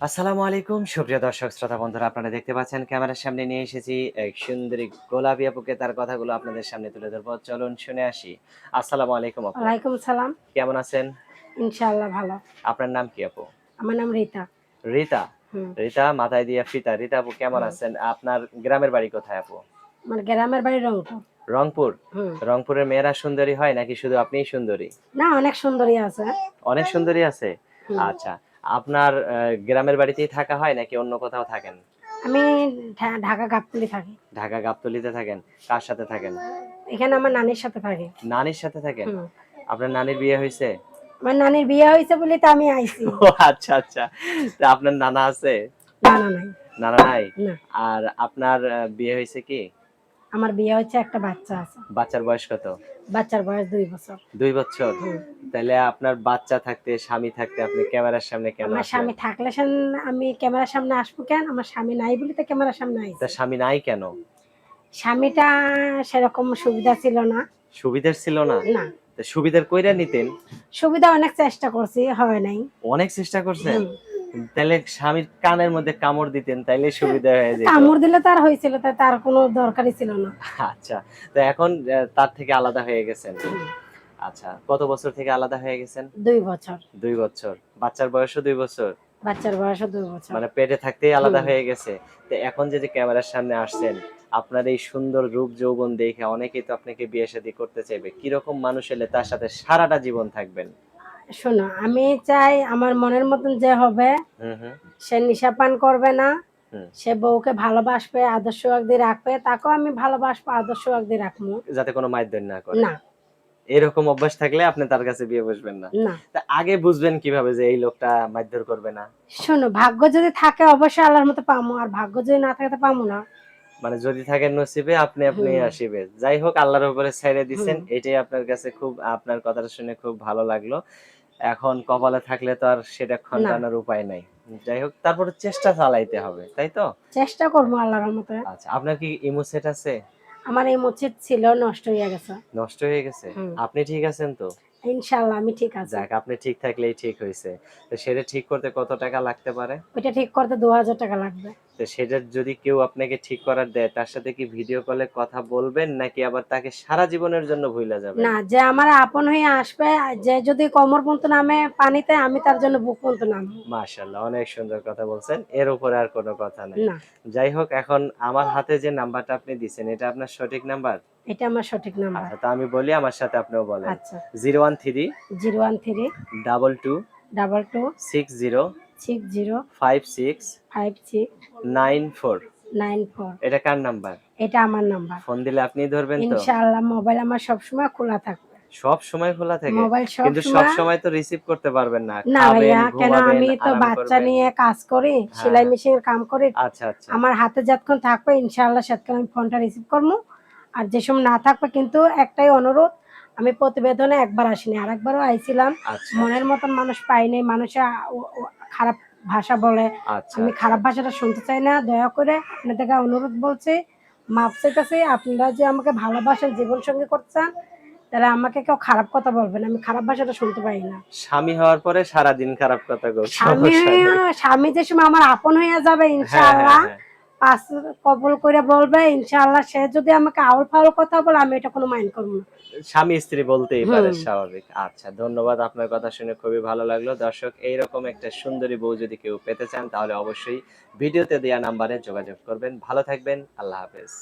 আসসালামু আলাইকুম সুপ্রিয় দর্শক শ্রোতা বন্ধুরা, আপনারা দেখতে পাচ্ছেন ক্যামেরার সামনে নিয়ে এসেছি এক সুন্দরী গোলাপি আপুকে। তার কথাগুলো আপনাদের সামনে তুলে ধরবো, চলুন শুনে আসি। আসসালামু আলাইকুম আপু, ওয়ালাইকুম সালাম। কেমন আছেন? ইনশাআল্লাহ ভালো। আপনার নাম কি আপু? আমার নাম রীতা। রীতা। হুম, রীতা মাথায় দিয়া ফিতা। রীতা আপু কেমন হুম। আছেন? আপনার গ্রামের বাড়ি কোথায় আপু? আমার গ্রামের বাড়ি রংপুর। রংপুর। হুম। রংপুরের মেয়েরা সুন্দরী হয় নাকি শুধু আপনিই সুন্দরী? না, অনেক সুন্দরী আছে। অনেক সুন্দরী আছে। হুম। আচ্ছা, আপনার গ্রামের বাড়িতেই থাকা হয় নাকি অন্য কোথাও থাকেন? আমি ঢাকা গাবতলী থাকি। ঢাকা গাবতলীতে থাকেন। কার সাথে থাকেন? এখানে আমার নানির সাথে থাকি। নানির সাথে থাকেন? হুম। আপনার নানির বিয়ে হইছে? আমার নানির বিয়ে হয়েছে বলে তো আমি আইছি। ও আচ্ছা, আচ্ছা। তা আপনার নানা আছে? না, না, নাই। নানা নাই? না, আর আপনার বিয়ে হইছে কি? আমার বিয়ে হচ্ছে, একটা বাচ্চা আছে। বাচ্চার বয়স কত? বাচ্চার বয়স ২ বছর। ২ বছর? হুম। তাইলে আপনার বাচ্চা থাকতে, স্বামী থাকতে আপনি ক্যামেরার সামনে কেন আমার আসলেন? স্বামী থাকলে আমি ক্যামেরার সামনে আসবো কেন? আমার স্বামী নাই বলে তো ক্যামেরার সামনে তা আইছি। স্বামী নাই কেন? স্বামীটা সেরকম সুবিধা ছিল না। সুবিধার ছিল না? না, তা সুবিধার কইরা নিতেন। সুবিধা অনেক চেষ্টা করছি, হয় নাই। অনেক চেষ্টা করছেন? হুম। তাইলে স্বামীর কানের মধ্যে কামড় দিতেন, তাইলে সুবিধা হয়ে যেত। কামড় দিলে তার হয়েছিল, তার কোনো দরকারই ছিল না। আচ্ছা। তো এখন তার থেকে আলাদা হয়ে গেছেন। হুম। আচ্ছা, কত বছর থেকে আলাদা হয়ে গেছেন? ২ বছর। ২ বছর। বাচ্চার বয়সও ২ বছর? বাচ্চার বয়সও ২ বছর। মানে পেটে থাকতেই আলাদা হুম। হয়ে গেছে। তো এখন যে ক্যামেরার সামনে আসছেন, আপনার এই সুন্দর রূপ যৌবন দেখে অনেকেই তো আপনাকে বিয়ে-শাদী করতে চাইবে। কিরকম মানুষ এলে তার সাথে সারাটা জীবন থাকবেন? শোনো, আমি চাই আমার মনের মতন যে হবে, হুম, হুম, সে নেশাপান করবে না, হুম। সে বউকে ভালোবাসবে, আদর্শ ওয়াক্তি রাখবে, তাকেও আমি ভালোবাসবো, আদর্শ ওয়াক্তি রাখবো। যাতে কোনো মাইর-ধর না করে। না, এরকম অভ্যাস থাকলে আপনি তার কাছে বিয়ে বসবেন না। না। তা আগে বুঝবেন কিভাবে যে এই লোকটা মাইর-ধর করবে না? শোনো, ভাগ্য যদি থাকে অবশ্যই আল্লাহর মতো পামু, আর ভাগ্য যদি না থাকে তো পামু না। মানে যদি থাকে নসিবে আপনি হুম, আসিবে। যাই হোক আল্লাহর উপরে ছেড়ে হুম। দিছেন। এটাই আপনার কাছে খুব আপনার কথাটা শুনে খুব ভালো লাগলো। এখন কপালে থাকলে তো আর সেটা না, খন্ডানোর উপায় নাই। যাই হোক তারপরে চেষ্টা চালাইতে হবে। তাই তো? চেষ্টা করবো আল্লাহর রহমতে। আচ্ছা, আপনার কি ইমো সেট আছে? আমার এই মসজিদ ছিল, নষ্ট হইয়া গেছে। নষ্ট হয়ে গেছে? হুম। আপনি ঠিক আছেন তো? ইনশাআল্লাহ আমি ঠিক আছি। যাক আপনি ঠিক থাকলেই ঠিক হইছে। তো সেটা ঠিক করতে কত টাকা লাগতে পারে? ওইটা ঠিক করতে ২,০০০ টাকা লাগবে। তো সেটা যদি কেউ আপনাকে ঠিক করার দেয়, তার সাথে কি ভিডিও কলে কথা বলবেন নাকি আবার তাকে সারা জীবনের জন্য ভুইলা যাবেন? না, যে আমার আপন হয়ে আসবে, যে যদি কোমর পর্যন্ত নামে পানিতে, আমি তার জন্য বুক পর্যন্ত নামবো। মাশাআল্লাহ, অনেক সুন্দর কথা বলছেন। এর উপরে আর কোনো কথা নাই। না, যাই হোক এখন আমার হাতে যে নাম্বারটা আপনি দিছেন, এটা আপনার সঠিক নাম্বার? এটা আমার সঠিক নাম্বার। আচ্ছা, তো আমি বলি আমার সাথে আপনিও বলেন। আচ্ছা। 013 013 22 22 60 60 56 56 94 94। এটা কার নাম্বার? এটা আমার নাম্বার। ফোন দিলে আপনিই ধরবেন তো? ইনশাআল্লাহ মোবাইল আমার সবসময় খোলা থাকবে। সব সময় খোলা থাকে? মোবাইল কিন্তু সব সবসময়। সময় তো রিসিভ করতে পারবেন না। না খাবেন, ভাইয়া, কেন? ঘুমাবেন, আমি তো আরাম বাচ্চা করবেন। নিয়ে কাজ করি, হ্যাঁ, সেলাই হ্যাঁ। মেশিনের কাম করি। আচ্ছা, আচ্ছা। আমার হাতে যতক্ষণ থাকবে ইনশাআল্লাহ সেতক্ষণ আমি ফোনটা রিসিভ করবো। আর যে সময় না থাকবে, কিন্তু একটাই অনুরোধ, আমি প্রতিবেদনে একবার আসিনি, আরেকবারও আইছিলাম। আচ্ছা, মনের আচ্ছা। মতন মানুষ পাই নাই। মানুষে খারাপ ভাষা বলে। আচ্ছা, আমি আচ্ছা। খারাপ ভাষাটা শুনতে চাই না। দয়া করে আপনাদের কাছে অনুরোধ বলছি, মাপ চাইতেছি। আপনারা যে আমাকে ভালোবাসেন, জীবনসঙ্গী করতে চান, তাহলে আমাকে কেউ খারাপ কথা বলবেন। আমি খারাপ ভাষাটা শুনতে পাই না। স্বামী হওয়ার পরে সারাদিন খারাপ কথা কও, স্বামী সমস্যা হইয়া নেই। স্বামী যে সময় আমার আপন হইয়া যাবে হ্যাঁ, হ্যাঁ, ইনশাআল্লাহ, হ্যাঁ। পাঁচ কবুল করে বলবে ইনশাআল্লাহ, সে যদি আমাকে আউল ফাউল কথা বলে, আমি এটা কোনো মাইন্ড করব না। স্বামী স্ত্রী বলতেই পারে, হুম। স্বাভাবিক। আচ্ছা, ধন্যবাদ। আপনার কথা শুনে খুবই ভালো লাগলো। দর্শক এইরকম একটা সুন্দরী বউ যদি কেউ পেতে চান তাহলে অবশ্যই ভিডিওতে দেয়া নাম্বারে যোগাযোগ করবেন। ভালো থাকবেন। আল্লাহ হাফেজ।